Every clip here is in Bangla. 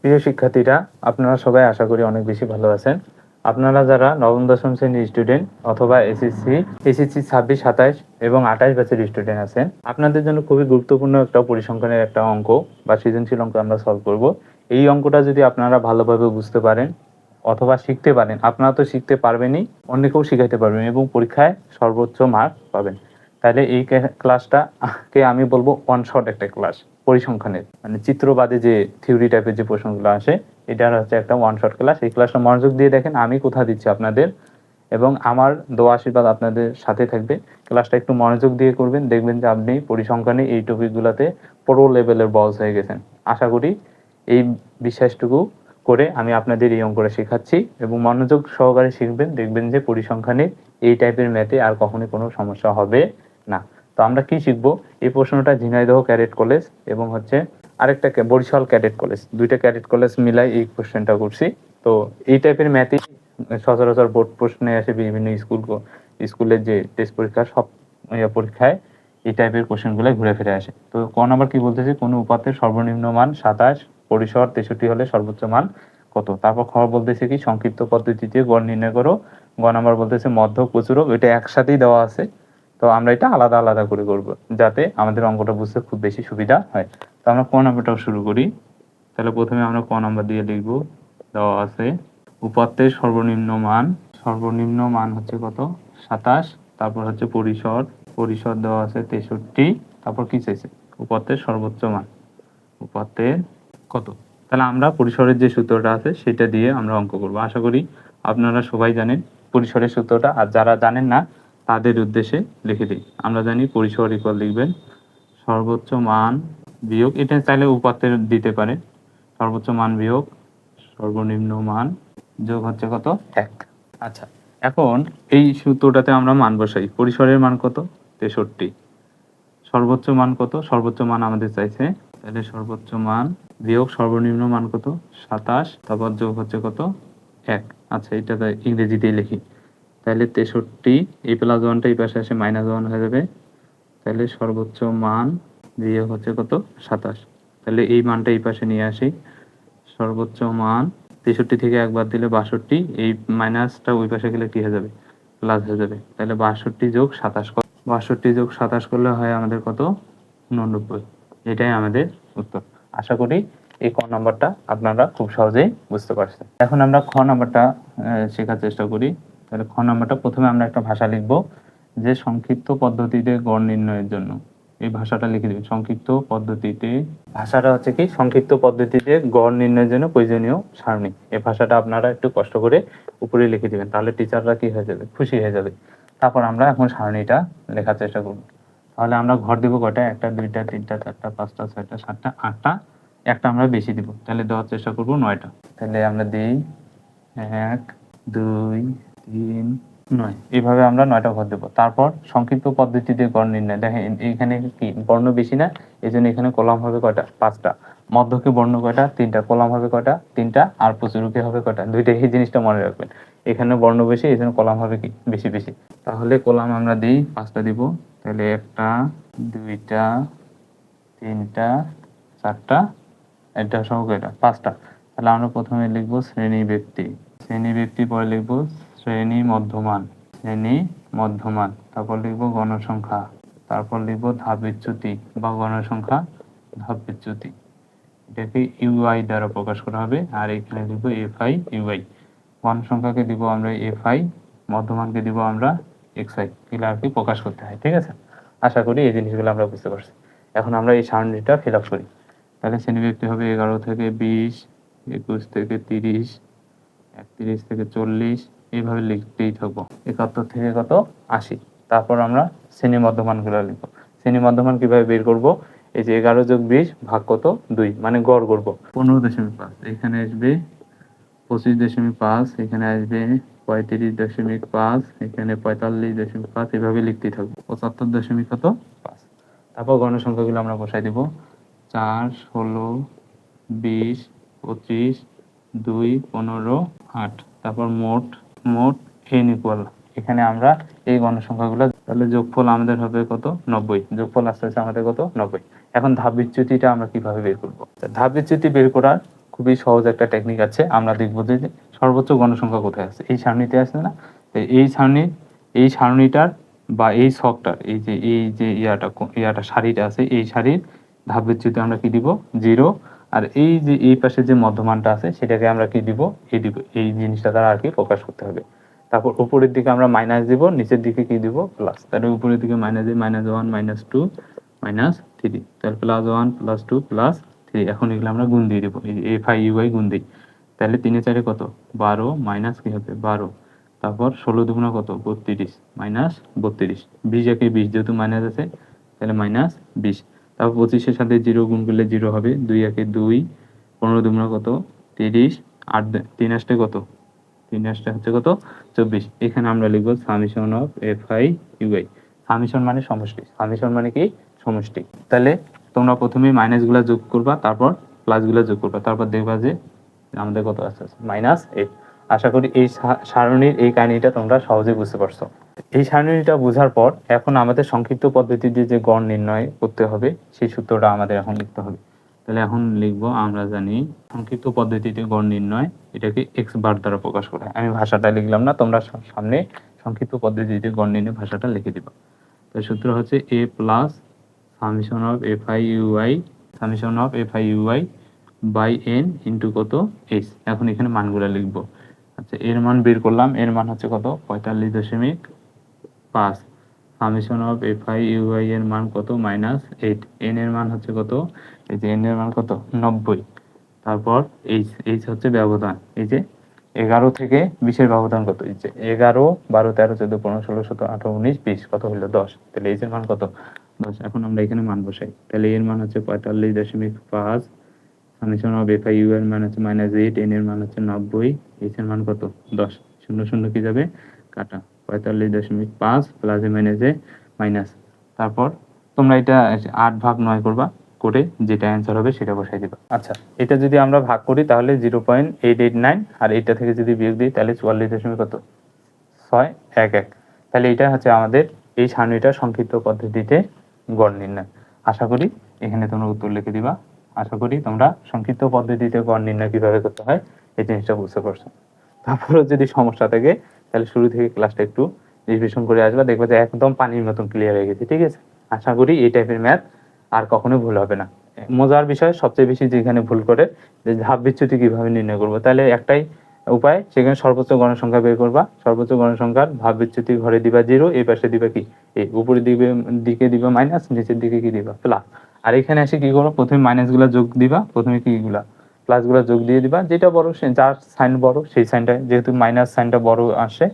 প্রিয় শিক্ষার্থীরা, আপনারা সবাই আশা করি অনেক বেশি ভালো আছেন। আপনারা যারা নবম দশম শ্রেণীর স্টুডেন্ট অথবা এসএসসি 26, 27 এবং 28 ব্যাচের স্টুডেন্ট আছেন, আপনাদের জন্য খুবই গুরুত্বপূর্ণ একটা পরিসংখ্যানের একটা অঙ্ক বা সৃজনশীল অঙ্ক আমরা সলভ করব। এই অঙ্কটা যদি আপনারা ভালোভাবে বুঝতে পারেন অথবা শিখতে পারেন, আপনারা তো শিখতে পারবেনই, অন্যকেও শিখাইতে পারবেন এবং পরীক্ষায় সর্বোচ্চ মার্ক পাবেন। তাহলে এই ক্লাসটাকে আমি বলবো ওয়ান শট একটা ক্লাস। পরিসংখ্যানের মানে চিত্রবাদে যে থিওরি টাইপের যে প্রশ্নগুলো আসে, এটার হচ্ছে একটা ওয়ান শট ক্লাস। এই ক্লাসটা মনোযোগ দিয়ে দেখেন, আমি কোথা দিচ্ছি আপনাদের, এবং আমার দোয়া আশীর্বাদ আপনাদের সাথে থাকবে। ক্লাসটা একটু মনোযোগ দিয়ে করবেন, দেখবেন যে আপনি পরিসংখ্যানে এই টপিকগুলোতে প্রো লেভেলের বস হয়ে গেছেন। আশা করি এই বিশ্বাসটুকু করে আমি আপনাদের এই অঙ্কটা শেখাচ্ছি এবং মনোযোগ সহকারে শিখবেন, দেখবেন যে পরিসংখ্যানে এই টাইপের ম্যাথে আর কখনোই কোনো সমস্যা হবে না। তো আমরা কি শিখবো? এই প্রশ্নটা ঝিনাইদহ ক্যাডেট কলেজ এবং হচ্ছে আরেকটা বরিশাল ক্যাডেট কলেজ, দুইটা ক্যাডেট কলেজ মিলাই এই কোশ্চেনটা করছি। তো এই টাইপের ম্যাথে সচরাচর বোর্ড প্রশ্নে আসে, বিভিন্ন স্কুলের যে টেস্ট পরীক্ষা সব পরীক্ষায় এই টাইপের কোশ্চেনগুলো ঘুরে ফিরে আসে। তো ক নাম্বার কি বলতেছে, কোনো উপাত্তের সর্বনিম্ন মান 27, পরিসর 63 হলে সর্বোচ্চ মান কত? তারপর খ বলতেছে কি সংক্ষিপ্ত পদ্ধতিতে গড় নির্ণয় করো। গ নাম্বার বলতেছে মধ্যক প্রচুরক, এটা একসাথেই দেওয়া আছে। তো আমরা এটা আলাদা আলাদা করে করব যাতে আমাদের অঙ্কটা বুঝতে খুব বেশি সুবিধা হয়। তো আমরা ক নাম্বারটাও শুরু করি। তাহলে প্রথমে আমরা ক নাম্বার দিয়ে লিখব, দেওয়া আছে উপাত্তের সর্বনিম্ন মান হচ্ছে কত? 27। তারপর হচ্ছে পরিসর দেওয়া আছে 63। তারপর কি চাইছে? উপাত্তের সর্বোচ্চ মান, উপাত্তের কত? তাহলে আমরা পরিসরের যে সূত্রটা আছে সেটা দিয়ে আমরা অঙ্ক করব। আশা করি আপনারা সবাই জানেন পরিসরের সূত্রটা, আর যারা জানেন না তাদের উদ্দেশ্যে লিখে দিই। আমরা জানি পরিসর ইকুয়াল লিখবেন সর্বোচ্চ মান বিয়োগ, এটা চাইলে উপাত্তের দিতে পারে, সর্বোচ্চ মান বিয়োগ সর্বনিম্ন মান যোগ হচ্ছে কত? 1। আচ্ছা, এখন এই সূত্রটাতে আমরা মান বসাই। পরিসরের মান কত? 63। সর্বোচ্চ মান কত? সর্বোচ্চ মান আমাদের চাইছে, তাহলে সর্বোচ্চ মান বিয়োগ সর্বনিম্ন মান কত? 27। তারপর যোগ হচ্ছে কত? 1। আচ্ছা, এটা ইংরেজিতেই লিখি। তাহলে 63, এই প্লাস ওয়ানটা এই পাশে আসে মাইনাস ওয়ান হয়ে যাবে। তাহলে সর্বোচ্চ মান বিয়োগ হচ্ছে কত? 27। তাহলে এই মানটা এই পাশে নিয়ে আসি। সর্বোচ্চ মান 63 থেকে একবার দিলে 62, এই মাইনাসটা ওই পাশে গেলে কি হয়ে যাবে? প্লাস হয়ে যাবে। তাহলে 62 যোগ 27, 62 যোগ 27 করলে হয় আমাদের কত? 89। এটাই আমাদের উত্তর। আশা করি এই ক নাম্বারটা আপনারা খুব সহজেই বুঝতে পারছেন। এখন আমরা খ নাম্বারটা শেখার চেষ্টা করি। তাহলে খ নাম্বারটা প্রথমে আমরা একটা ভাষা লিখব যে সংক্ষিপ্ত পদ্ধতিতে গড় নির্ণয়ের জন্য। এই ভাষাটা লিখে দিবেন, সংক্ষিপ্ত পদ্ধতিতে। ভাষাটা হচ্ছে কি, সংক্ষিপ্ত পদ্ধতিতে গড় নির্ণয়ের জন্য প্রয়োজনীয় সারণী। এই ভাষাটা আপনারা একটু কষ্ট করে উপরে লিখে দিবেন, তাহলে টিচাররা কি হয়ে যাবে? খুশি হয়ে যাবে। তারপর আমরা এখন সারণীটা লেখার চেষ্টা করব। তাহলে আমরা ঘর দিব কয়টা? 1টা, 2টা, 3টা, 4টা, 5টা, 6টা, 7টা, 8টা, একটা আমরা বেশি দিব, তাহলে দেওয়ার চেষ্টা করব 9টা। তাহলে আমরা দিই 1, 2, 3, 9, এইভাবে আমরা 9টা ঘর দেবো। তারপর সংক্ষিপ্ত পদ্ধতিতে গড় নির্ণয়। দেখেন এখানে কি বর্ণ বেশি না, এই জন্য এখানে কলাম হবে কয়টা? 5টা। মধ্যকে বর্ণ কয়টা? 3টা। কলাম হবে কয়টা? 3টা। আর প্রচুরকে হবে কয়টা? 2টা। এই জিনিসটা মনে রাখবেন, এখানে বর্ণ বেশি, এই জন্য কলাম হবে কি? বেশি বেশি। তাহলে কলাম আমরা দিই 5টা দিব। তাহলে 1টা, 2টা, 3টা, 4টা, এটা সহ কয়টা? 5টা। তাহলে আমরা প্রথমে লিখবো শ্রেণী ব্যক্তি, পরে লিখবো শ্রেণী মধ্যমান, তারপর লিখবো গণসংখ্যা, তারপর লিখবো ধাপ বিচ্যুতি বা গণসংখ্যা ধাপ বিচ্যুতি, এটাকে ইউআই দ্বারা প্রকাশ করা হবে। আর এখানে লিখবো এফআই ইউআই। গণসংখ্যাকে দিব আমরা এফআই, মধ্যমানকে দিব আমরা এক্সআই, এগুলো আর কি প্রকাশ করতে হয়। ঠিক আছে, আশা করি এই জিনিসগুলো আমরা বুঝতে পারছি। এখন আমরা এই সারণীটা ফিল আপ করি। তাহলে শ্রেণী ব্যক্তি হবে 11 থেকে 20, 21 থেকে 30, 31 থেকে 40, এইভাবে লিখতেই থাকবো। 71 থেকে কত? 80। তারপর আমরা শ্রেণী মধ্যমানগুলো লিখবো। শ্রেণী মধ্যমান কিভাবে বের করব? এই যে 11 যোগ 20 ভাগ কত? 2, মানে গড় করব। 15.5, এখানে আসবে 25.5, এখানে আসবে 35.5, এখানে 45.5, এভাবে লিখতেই থাকবো। 75.5। তারপর গণসংখ্যাগুলো আমরা বসাই দিব। 4, 16, 20, 25, 2, 15, 8। তারপর মোট n ইকুয়াল, এখানে আমরা এই গণসংখ্যাগুলো, তাহলে যোগফল আমাদের হবে কত? 90। যোগফল আসতে আমাদের কত? 90। এখন ধাপ বিচ্যুতিটা আমরা কিভাবে বের করব? ধাপ বিচ্যুতি বের করার খুবই সহজ একটা টেকনিক আছে। আমরা দেখবো যে সর্বোচ্চ গণসংখ্যা কোথায় আছে, এই সারণীতে আছে না। তো এই সারণীটার বা এই ছকটার এই যে ইয়াটা সারিটা আছে, এই সারির ধাপ বিচ্যুতি আমরা কি দিব, 0। আর এই যে এই পাশে যে মধ্যমানটা আছে সেটাকে আমরা কি দিব, দিব। এই জিনিসটা দ্বারা আর কি প্রকাশ করতে হবে। তারপর উপরের দিকে আমরা মাইনাস দিব, নিচের দিকে কি দিব, প্লাস। তাহলে উপরের দিকে মাইনাস দিয়ে -1 -2 -3, তাহলে +1 +2 +3। এখন এগুলো আমরা গুণ দিয়ে দিব, এই FIUI গুণ দিই। তাহলে 3 এ 4 এ কত, 12 মাইনাস কি হবে 12। তারপর 16 দুগুণা কত, 32 মাইনাস 32। 20 একে 20, যেহেতু মাইনাস আছে তাহলে -20। তারপর 25 এর সাথে 0 গুণ করলে 0 হবে, 2 একে 2, 15 দুগুণা কত 30, 8 3 আসতে কত, 3 আসতে হচ্ছে কত 24। এখানে আমরা লিখবো সামেশন অফ FIUI। সামেশন মানে সমষ্টি, সামেশন মানে কি সমষ্টি। তাহলে তোমরা প্রথমে মাইনাস গুলা যোগ করবা, তারপর প্লাস গুলা যোগ করবা, তারপর দেখবা যে আমাদের কত আছে, -8। আশা করি এই সারণীর এই কাহিনীটা তোমরা সহজে বুঝতে পারছো। এই সারণীটা বোঝার পর এখন আমাদের সংক্ষিপ্ত পদ্ধতি দিয়ে যে গড় নির্ণয় করতে হবে সেই সূত্রটা আমাদের এখন লিখতে হবে। তাহলে এখন লিখবো, আমরা জানি সংক্ষিপ্ত পদ্ধতিতে গড় নির্ণয় এটাকে x বার দ্বারা প্রকাশ করা হয়। আমি ভাষাটা লিখলাম না, তোমরা সামনে সংক্ষিপ্ত পদ্ধতিতে গড় নির্ণয় ভাষাটা লিখে দিবা। তো সূত্র হচ্ছে a plus summation of FIUI by n into কত h। এখন এখানে মানগুলো লিখবো। আচ্ছা, এর মান বের করলাম, এর মান হচ্ছে কত 45.5। সামেশন অফ FIUI এর মান কত -8। n এর মান হচ্ছে কত, এই যে n এর মান কত 90। তারপর h হচ্ছে ব্যবধান, এই যে 11 থেকে 20 এর ব্যবধান কত, এই যে 11, 12, 13, 14, 15, 16, 17, 18, 19, 20 কত হলো 10। তাহলে h এর মান কত 10। এখন আমরা এখানে মান বসাই, তাহলে এর মান হচ্ছে 45.5। সামেশন অফ FIU এর মান হচ্ছে -8, n এর মান হচ্ছে 90, h এর মান কত 10। শূন্য শূন্য কি যাবে, কাটা। 45.5 প্লাস এ মাইনাসে মাইনাস। তারপর তোমরা এটা 8 ভাগ 9 করবা, করে যেটা অ্যান্সার হবে সেটা বসাই দিবা। আচ্ছা, এটা যদি আমরা ভাগ করি তাহলে 0.889, আর এটা থেকে যদি বিয়োগ দিই তাহলে 44.611। তাহলে এটা হচ্ছে আমাদের এই সারণীটার সংক্ষিপ্ত পদ্ধতিতে গড় নির্ণয়। আশা করি এখানে তোমরা উত্তর লিখে দিবা। আশা করি তোমরা সংক্ষিপ্ত পদ্ধতিতে গড় নির্ণয় কিভাবে করতে হয় এই জিনিসটা বুঝতে পারছো। তারপরে যদি সমস্যা থাকে তাহলে শুরু থেকে ক্লাসটা একটু রিভিশন করে আসবা, দেখবা যে একদম পানির মতন ক্লিয়ার হয়ে গেছে। ঠিক আছে, আশা করি এই টাইপের ম্যাথ আর কখনো ভুল হবে না। মজার বিষয় সবচেয়ে বেশি যেখানে ভুল করে, যে ধাপ বিচ্যুতি কিভাবে নির্ণয় করবো। তাহলে একটাই উপায়, সেখানে সর্বোচ্চ গণসংখ্যা বের করবা, সর্বোচ্চ গণসংখ্যার ভাব বিচ্যুতি ঘরে দিবা 0, এই পাশে দিবা কি, এই উপরের দিকে দিবা মাইনাস, নিচের দিকে কি দিবা প্লাস। আর এখানে এসে কি করো, প্রথমে মাইনাস গুলা যোগ দিবা, প্রথমে কি গুলা প্লাস গুলা যোগ দিয়ে দিবা, যেটা বড় যার সাইন বড় সেই সাইনটা, যেহেতু মাইনাস সাইনটা বড় আসে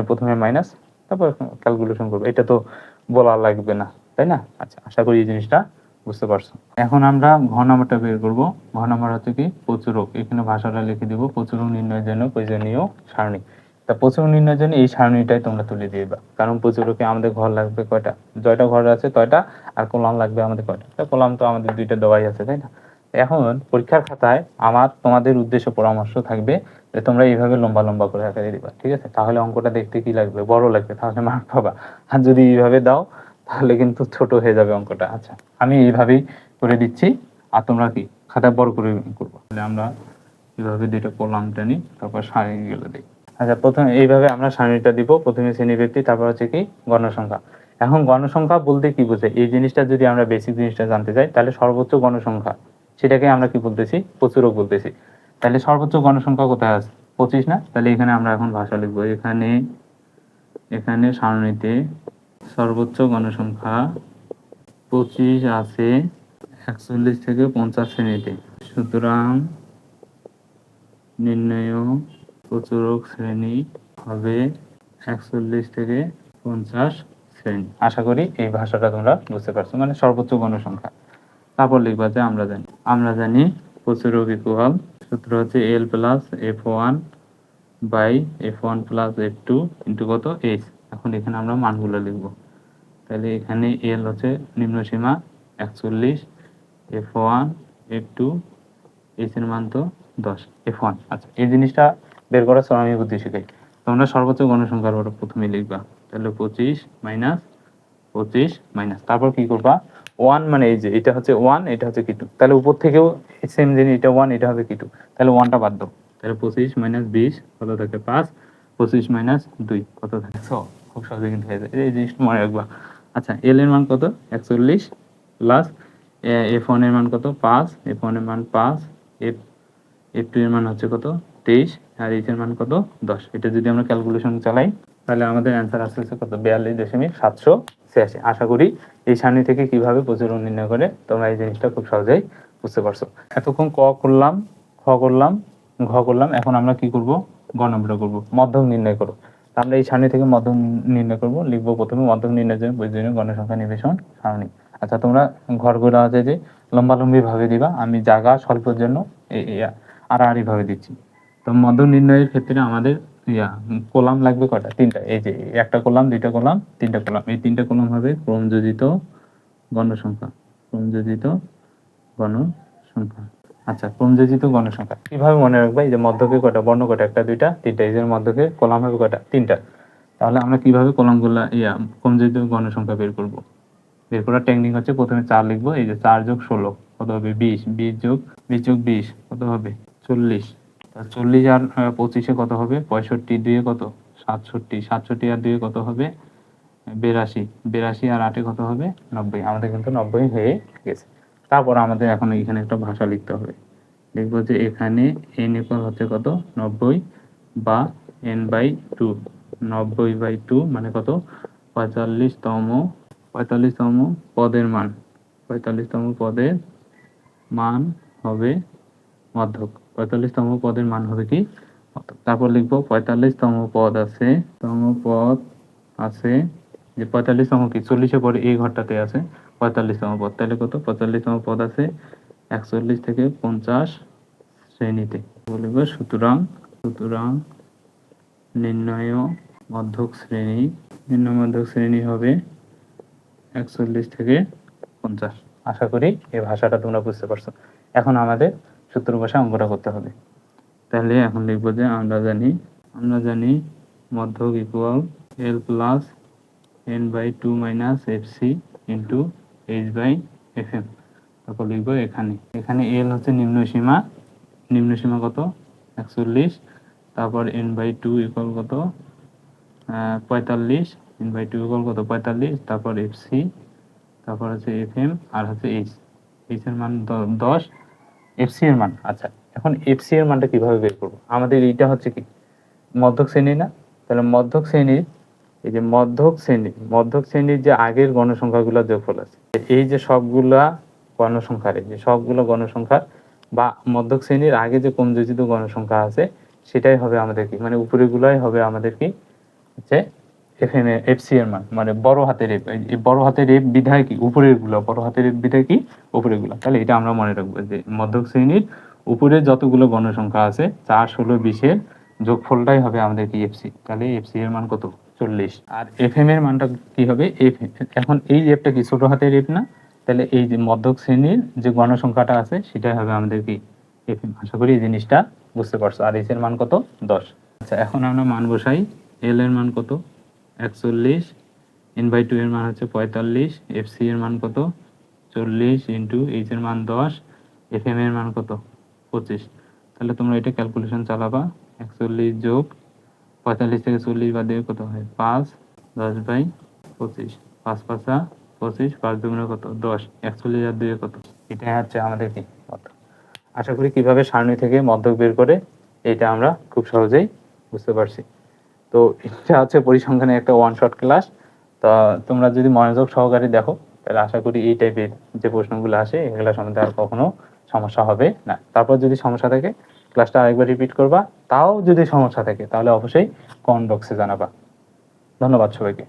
প্রথমে মাইনাস, তারপর ক্যালকুলেশন করবো। এটা তো বলা লাগবে না, তাই না? আচ্ছা, আশা করি এই জিনিসটা বুঝতে পারছো। এখন আমরা ঘ নাম্বারটা বের করব। ঘ নাম্বার হচ্ছে কি প্রচুরক। এখানে ভাষাটা লিখে দিব, প্রচুরক নির্ণয়ের জন্য প্রয়োজনীয় সারণী। তা প্রচুরক নির্ণয়ের জন্য এই সারণীটাই তোমরা তুলে দিবা, কারণ প্রচুরকে আমাদের ঘর লাগবে কয়টা, জয়টা ঘর আছে তয়টা, আর কলাম লাগবে আমাদের কয়টা, কলাম তো আমাদের 2টা দেওয়াই আছে, তাই না? এখন পরীক্ষার খাতায় আমার তোমাদের উদ্দেশ্য পরামর্শ থাকবে যে তোমরা এইভাবে লম্বা লম্বা করে আকারে দিবা, ঠিক আছে? তাহলে অঙ্কটা দেখতে কি লাগবে, বড় লাগবে, তাহলে মার্ক পাবা। আর যদি এইভাবে দাও তাহলে কিন্তু ছোট হয়ে যাবে অঙ্কটা। আচ্ছা, আমি এইভাবেই করে দিচ্ছি, আর তোমরা কি খাতায় বড় করে করবো। তাহলে আমরা এইভাবে 2টা কলাম টানি, তারপর সারণী গুলো দিই। আচ্ছা, প্রথমে এইভাবে আমরা সারণীটা দিব, প্রথমে শ্রেণী ব্যক্তি, তারপর হচ্ছে কি গণসংখ্যা। এখন গণসংখ্যা বলতে কি বোঝায়, এই জিনিসটা যদি আমরা বেসিক জিনিসটা জানতে চাই, তাহলে সর্বোচ্চ গণসংখ্যা সেটাকে আমরা কি বলতেছি, প্রচুরক বলতেছি। তাহলে সর্বোচ্চ গণসংখ্যা কোথায় আছে, 25 না? তাহলে এখানে আমরা এখন ভাষা লিখবো, এখানে সারণীতে সর্বোচ্চ গণসংখ্যা 25 আছে 41 থেকে 50 শ্রেণীতে। সুতরাং নির্ণয় প্রচুরক শ্রেণী হবে 41 থেকে 50 শ্রেণী। আশা করি এই ভাষাটা তোমরা বুঝতে পারছো, মানে সর্বোচ্চ গণসংখ্যা। তারপর লিখবা যে আমরা জানি প্রচুরক ইকুয়াল, সূত্র হচ্ছে L plus F1 by F1 plus F2 into কত H। এখন এখানে আমরা মানগুলো লিখবো। তাহলে এখানে L হচ্ছে নিম্ন সীমা 41, F1 F2, H এর মান তো 10, F1। আচ্ছা, এই জিনিসটা বের করার সময় আমি বুদ্ধি শিখাই। তোমরা সর্বোচ্চ গণসংখ্যার ওটা প্রথমে লিখবা, তাহলে 25 মাইনাস তারপর কি করবা, ওয়ান মানে এই যে এটা হচ্ছে ওয়ান, এটা হচ্ছে কি টু, তাহলে উপর থেকেও সেম জিনিস, এটা ওয়ান এটা হবে কি টু, তাহলে ওয়ানটা বাদ দাও, তাহলে 25 মাইনাস 20 কত থাকে 5, 25 মাইনাস 2 কত থাকে 6। খুব সহজে কিন্তু হয়ে যায়, এই জিনিসটা মনে রাখবা। আচ্ছা এল এর মান কত 41 প্লাস এফ ওয়ান এর মান কত 5, এফ ওয়ান এর মান 5, এফ এফ টু এর মান হচ্ছে কত 23, আর এইচ এর মান কত 10। এটা যদি আমরা ক্যালকুলেশন চালাই তাহলে আমাদের অ্যান্সার আসছে কত 42.786। আশা করি এই সারণী থেকে কিভাবে প্রচুরণ নির্ণয় করে তোমরা এই জিনিসটা খুব সহজেই বুঝতে পারছো। এতক্ষণ ক করলাম, খ করলাম, ঘ করলাম, এখন আমরা কি করব গ নম্বরটা করব, মধ্যক নির্ণয় করো। আমরা এই সারণী থেকে মধ্যক নির্ণয় করব, লিখবো প্রথমে মধ্যক নির্ণয়ের জন্য প্রয়োজনীয় গণসংখ্যা নিবেশন সারণী। আচ্ছা তোমরা ঘরগুলো আছে যে লম্বালম্বি ভাবে দিবা, আমি জায়গা স্বল্পের জন্য আড়াআড়ি ভাবে দিচ্ছি। তো মধ্যক নির্ণয়ের ক্ষেত্রে আমাদের কলাম লাগবে কয়টা, তিনটা। এই যে একটা কলাম, দুইটা কলাম, তিনটা কলাম, এই তিনটা কলাম হবে ক্রমযোজিত গণসংখ্যা, ক্রমযোজিত গণসংখ্যা। আচ্ছা ক্রমযোজিত গণসংখ্যা কিভাবে মনে রাখবা, এই যে মধ্যকে কয়টা বর্ণ কয়টা, একটা দুইটা তিনটা, এই যে মধ্যকে কলাম হবে কয়টা তিনটা। তাহলে আমরা কিভাবে কলামগুলা ক্রমযোজিত গণসংখ্যা বের করব, বের করার টেকনিক হচ্ছে প্রথমে 4 লিখবো, এই যে 4 যোগ 16 কত হবে 20, 20 যোগ 20 কত হবে 40, 40 আর 25 কত হবে 65, 2 কত 67, 67 আর 2 কত হবে 82, 82 আর 8 কত হবে 90। আমাদের কিন্তু 90 হয়ে গেছে। তারপর আমাদের এখন এখানে একটা ভাষা লিখতে হবে, লিখবো যে এখানে n ইকুয়াল হচ্ছে কত 90 বা n/2, 90/2 মানে কত 45তম পদের মান, 45তম পদের মান হবে মধ্যক, 45তম পদের মান হবে কি মধ্যক। তারপর লিখবো 45তম পদ আছে, যে 45তম কি 40-এর পরে এই ঘরটাতে আছে 45তম পদ, তাহলে কত 45তম পদ আছে 41 থেকে 50 শ্রেণীতে। বলবো সুতরাং নির্ণয় মধ্যক শ্রেণী হবে 41 থেকে 50। আশা করি এই ভাষাটা তোমরা বুঝতে পারছো। এখন আমাদের সূত্র ভাষা অঙ্কটা করতে হবে। তাহলে এখন লিখবো যে আমরা জানি মধ্যক equal L plus n/2 minus FC into h/fm। তারপর লিখবো এখানে এল হচ্ছে নিম্ন সীমা কত 41, তারপর n/2 ইকুয়াল কত 45, n/2 ইকুয়াল কত 45, তারপর এফসি, তারপর হচ্ছে এফএম, আর হচ্ছে এইচ এর মান 10, এফসি এর মান। আচ্ছা এখন এফসি এর মানটা কিভাবে বের করবো, আমাদের এইটা হচ্ছে কি মধ্যক শ্রেণী না, তাহলে মধ্যক শ্রেণীর এই যে মধ্যক শ্রেণীর যে আগের গণসংখ্যাগুলোর যোগফল আছে, এই যে সবগুলো গণসংখ্যার বা মধ্যক শ্রেণীর আগে যে ক্রমযোজিত গণসংখ্যা আছে সেটাই হবে আমাদের কি মানে উপরেগুলাই হবে আমাদের কি হচ্ছে এফসি এর মান, মানে বড় হাতের এফ, এই বড় হাতের এফ বিধায় কি উপরের গুলো, বড় হাতের এফ বিধায় কি উপরের গুলো। তাহলে এটা আমরা মনে রাখবো যে মধ্যক শ্রেণীর উপরে যতগুলো গণসংখ্যা আছে 4, 16, 20 এর যোগফলটাই হবে আমাদের কি এফসি। তাহলে এফসি এর মান কত 40, আর এফএম এর মানটা কি হবে এফ। এখন এই এফটা কি ছোট হাতের এফ না, তাহলে এই যে মধ্যক শ্রেণীর যে গণসংখ্যাটা আছে সেটাই হবে আমাদের কি এফএম। আশা করি এই জিনিসটা বুঝতে পারছো। আর এস এর মান কত 10। আচ্ছা এখন আমরা মান বসাই, এল এর মান কত 41, n/2 এর মান হচ্ছে 45, এফসি এর মান কত 40 ইন্টু এইচ এর মান 10, এফএম এর মান কত 25। তাহলে তোমরা এটা ক্যালকুলেশন চালাবা, 41 যোগ 45 থেকে 40 বাদ দিয়ে কত হয় 5, 10/25, 5 5 25, 5 দুগুণে কত 10, 41 আর 2 কত, এটাই হচ্ছে আমাদের কি মধ্যক। আশা করি কিভাবে সারণী থেকে মধ্যক বের করে এটা আমরা খুব সহজেই বুঝতে পারছি। তো এটা হচ্ছে পরিসংখ্যানের একটা ওয়ান শট ক্লাস। তা তোমরা যদি মনোযোগ সহকারে দেখো তাহলে আশা করি এই টাইপের যে প্রশ্নগুলো আসে এগুলো সম্বন্ধে আর কখনো সমস্যা হবে না। তারপর যদি সমস্যা থাকে ক্লাসটা আরেকবার রিপিট করবা, তাও যদি সমস্যা থাকে তাহলে অবশ্যই কমেন্ট বক্সে জানাবা। ধন্যবাদ সবাইকে।